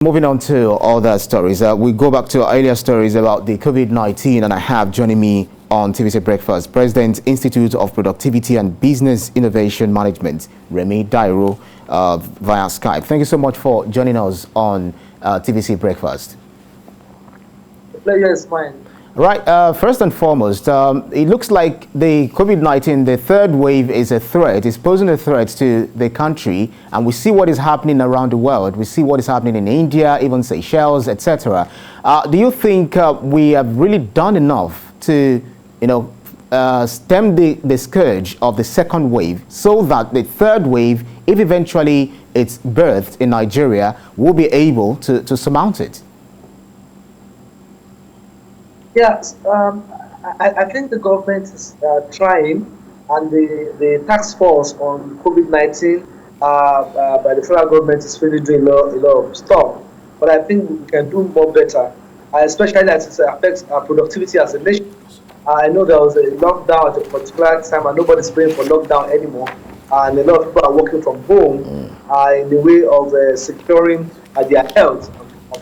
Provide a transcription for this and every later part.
Moving on to other stories, we go back to earlier stories about the COVID-19, and I have joining me on Tvc Breakfast, President, Institute of Productivity and Business Innovation Management, Remy Dairo, via Skype. Thank you so much for joining us on Tvc Breakfast. The pleasure is mine. Right, first and foremost, it looks like the COVID-19, the third wave, is a threat. It's posing a threat to the country, and we see what is happening around the world. We see what is happening in India, even Seychelles, etc. Do you think we have really done enough to, stem the scourge of the second wave, so that the third wave, if eventually it's birthed in Nigeria, will be able to surmount it? Yes, I think the government is trying, and the task force on COVID-19 by the federal government is really doing a lot of stuff. But I think we can do more better, especially as it affects our productivity as a nation. I know there was a lockdown at a particular time, and nobody's praying for lockdown anymore. And a lot of people are working from home in the way of securing their health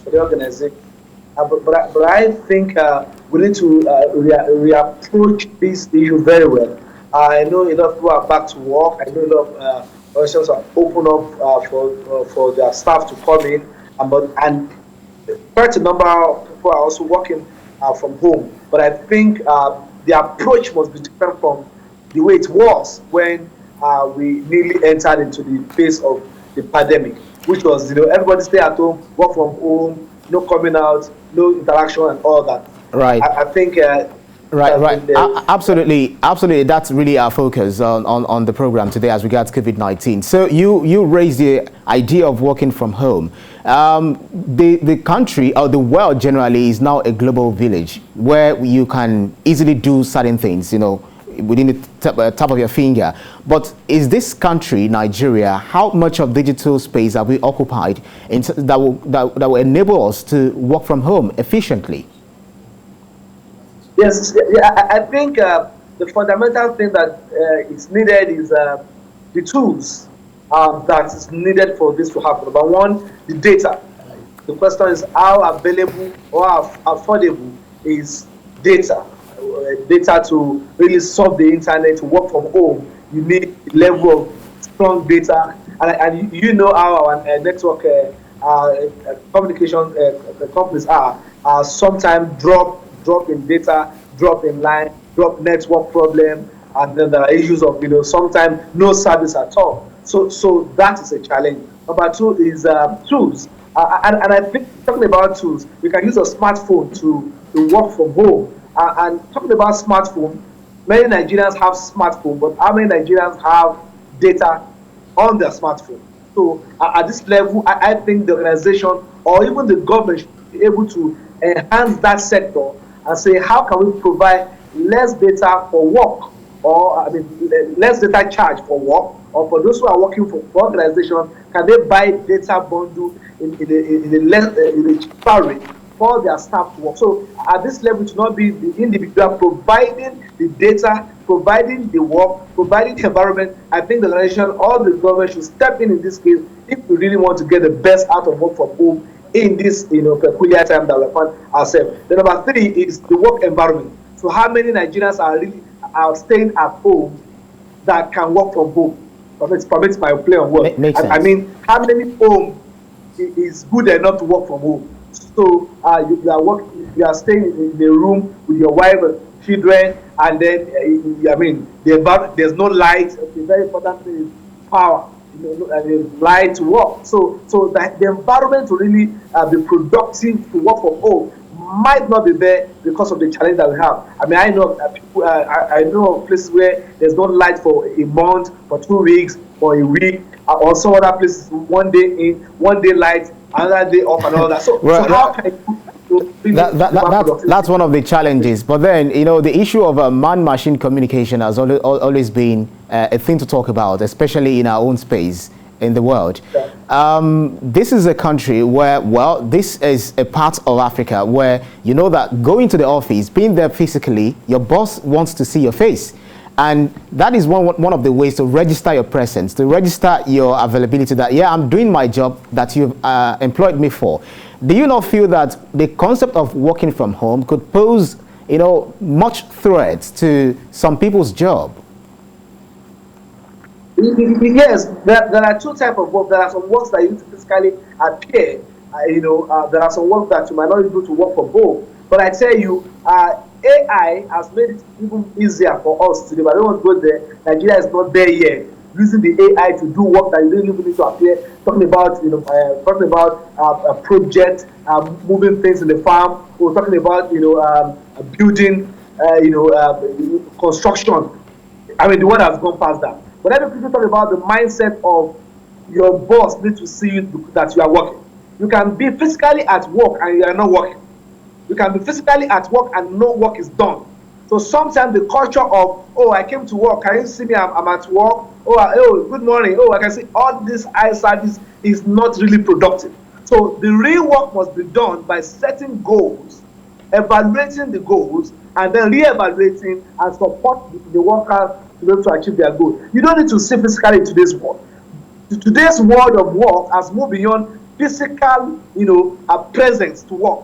for the organization. But I think we need to reapproach this issue very well. I know a lot of people are back to work. I know a lot of organizations are open up for their staff to come in, and quite a number of people are also working from home. But I think the approach must be different from the way it was when we nearly entered into the phase of the pandemic, which was everybody stay at home, work from home, no coming out, no interaction, and all that. Right. I think. Right. Absolutely. That's really our focus on the program today as regards COVID-19. So you raised the idea of working from home. The country, or the world generally, is now a global village where you can easily do certain things, within the top of your finger. But is this country, Nigeria, how much of digital space have we occupied that will enable us to work from home efficiently? Yes, I think the fundamental thing that is needed is the tools that is needed for this to happen. Number one, the data. The question is how available or how affordable is data. Data to really solve the internet, to work from home. You need a level of strong data, and how our network communication companies are sometimes drop in data, drop in line, drop network problem, and then there are issues of sometimes no service at all. So that is a challenge. Number two is tools, and I think talking about tools, we can use a smartphone to work from home. And talking about smartphone, many Nigerians have smartphone, but how many Nigerians have data on their smartphone? So at this level, I think the organization or even the government should be able to enhance that sector and say, how can we provide less data for work, or less data charge for work, or for those who are working for organization, can they buy data bundle in a cheaper rate for their staff to work? So at this level, it should not be the individual providing the data, providing the work, providing the environment. I think the organization or the government should step in this case if we really want to get the best out of work from home in this peculiar time that we find ourselves. The number three is the work environment. So how many Nigerians are staying at home that can work from home? Permits my play on work. I mean, how many home is good enough to work from home? So you are staying in a room with your wife and children, and then there's no light. The very important thing is power, light to work. So that the environment to really be productive to work from home might not be there because of the challenge that we have. I know people. I know of places where there's no light for a month, for 2 weeks, for a week, or some other places 1 day in, 1 day light, another day off, and all that. So how can that's one of the challenges. But then, the issue of man-machine communication has always been a thing to talk about, especially in our own space in the world. Yeah. This is a country where, this is a part of Africa where that going to the office, being there physically, your boss wants to see your face. And that is one of the ways to register your presence, to register your availability that, yeah, I'm doing my job that you've employed me for. Do you not feel that the concept of working from home could pose, much threat to some people's job? Yes, there are two types of work. There are some works that you need to physically appear. There are some work that you might not be able to work from home. But I tell you, AI has made it even easier for us today. But I don't want to go there. Nigeria is not there yet. Using the AI to do work that you don't even need to appear. Talking about, a project, moving things in the farm. We're talking about, building, construction. I mean, the one has gone past that. But every people talk about the mindset of your boss need to see you that you are working. You can be physically at work and you are not working. You can be physically at work and no work is done. So sometimes the culture of, oh, I came to work, can you see me, I'm at work, oh, good morning, oh, I can see all this eye service is not really productive. So the real work must be done by setting goals, evaluating the goals, and then re-evaluating and support the workers to be able to achieve their goal. You don't need to see physically in today's world. Today's world of work has moved beyond physical, presence to work.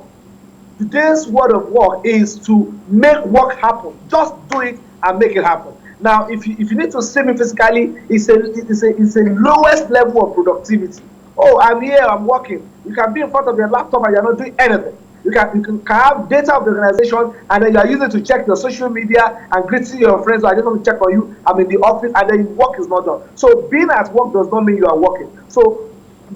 Today's world of work is to make work happen. Just do it and make it happen. Now, if you need to see me physically, it's a lowest level of productivity. Oh, I'm here, I'm working. You can be in front of your laptop and you're not doing anything. You can have data of the organization and then you are using it to check your social media and greeting your friends. I just want to check on you. I'm in the office and then work is not done. So being at work does not mean you are working. So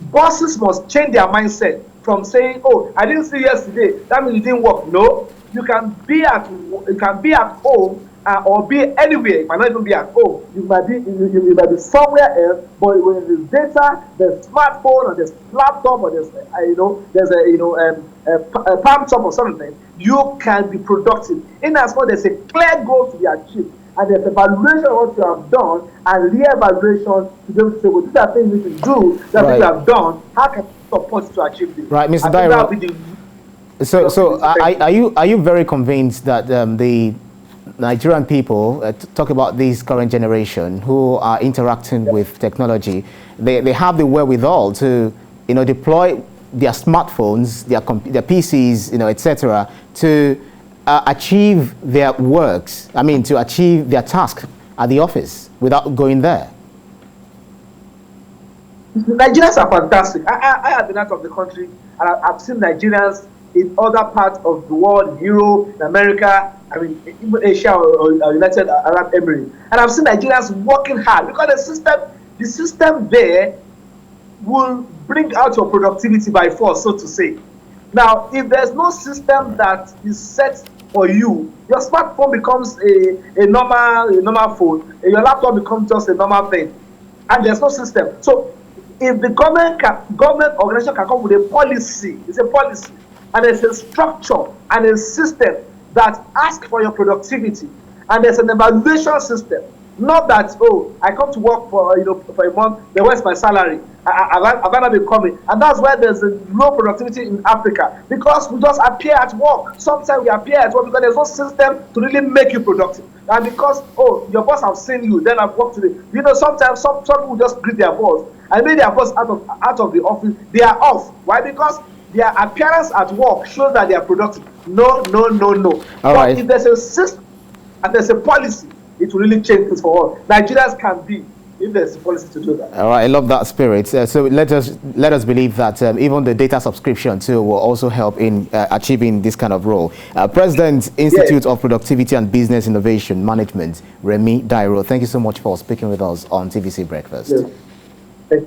bosses must change their mindset from saying, "Oh, I didn't see you yesterday. That means you didn't work." No, you can be at home or be anywhere. You might not even be at home. You might be somewhere else. But when there's data, there's smartphone or there's laptop or there's a palm top or something, you can be productive. In as much as there's a clear goal to be achieved, and there's evaluation of what you have done and re-evaluation to be able to say, well, these are things you need to do that you have done. How can you support you to achieve this? Right, Mr. Dairo. So are you very convinced that the Nigerian people, talk about this current generation who are interacting with technology, they have the wherewithal to deploy their smartphones, their PCs, etc., to achieve their works, to achieve their task at the office without going there? Nigerians are fantastic. I have been out of the country and I've seen Nigerians in other parts of the world, Europe, in America, even Asia or United Arab Emirates. And I've seen Nigerians working hard because the system there will bring out your productivity by force, so to say. Now, if there's no system that is set for you, your smartphone becomes a normal phone, and your laptop becomes just a normal thing, and there's no system. So, if the government organization can come with a policy, it's a policy, and there's a structure and a system that asks for your productivity, and there's an evaluation system. Not that, oh, I come to work for a month, then where's my salary? I've not been coming. And that's why there's a low productivity in Africa, because we just appear at work. Sometimes we appear at work because there's no system to really make you productive. And because, oh, your boss have seen you, then I've worked today. Sometimes some people just greet their boss. And maybe their boss out of the office, they are off. Why? Because their appearance at work shows that they are productive. No. But if there's a system and there's a policy, it will really change things for all. Nigerians can be, if there's a policy to do that. All right, I love that spirit. So let us believe that even the data subscription too will also help in achieving this kind of role. President, Institute of Productivity and Business Innovation Management, Remi Dairo, thank you so much for speaking with us on TVC Breakfast. Yes.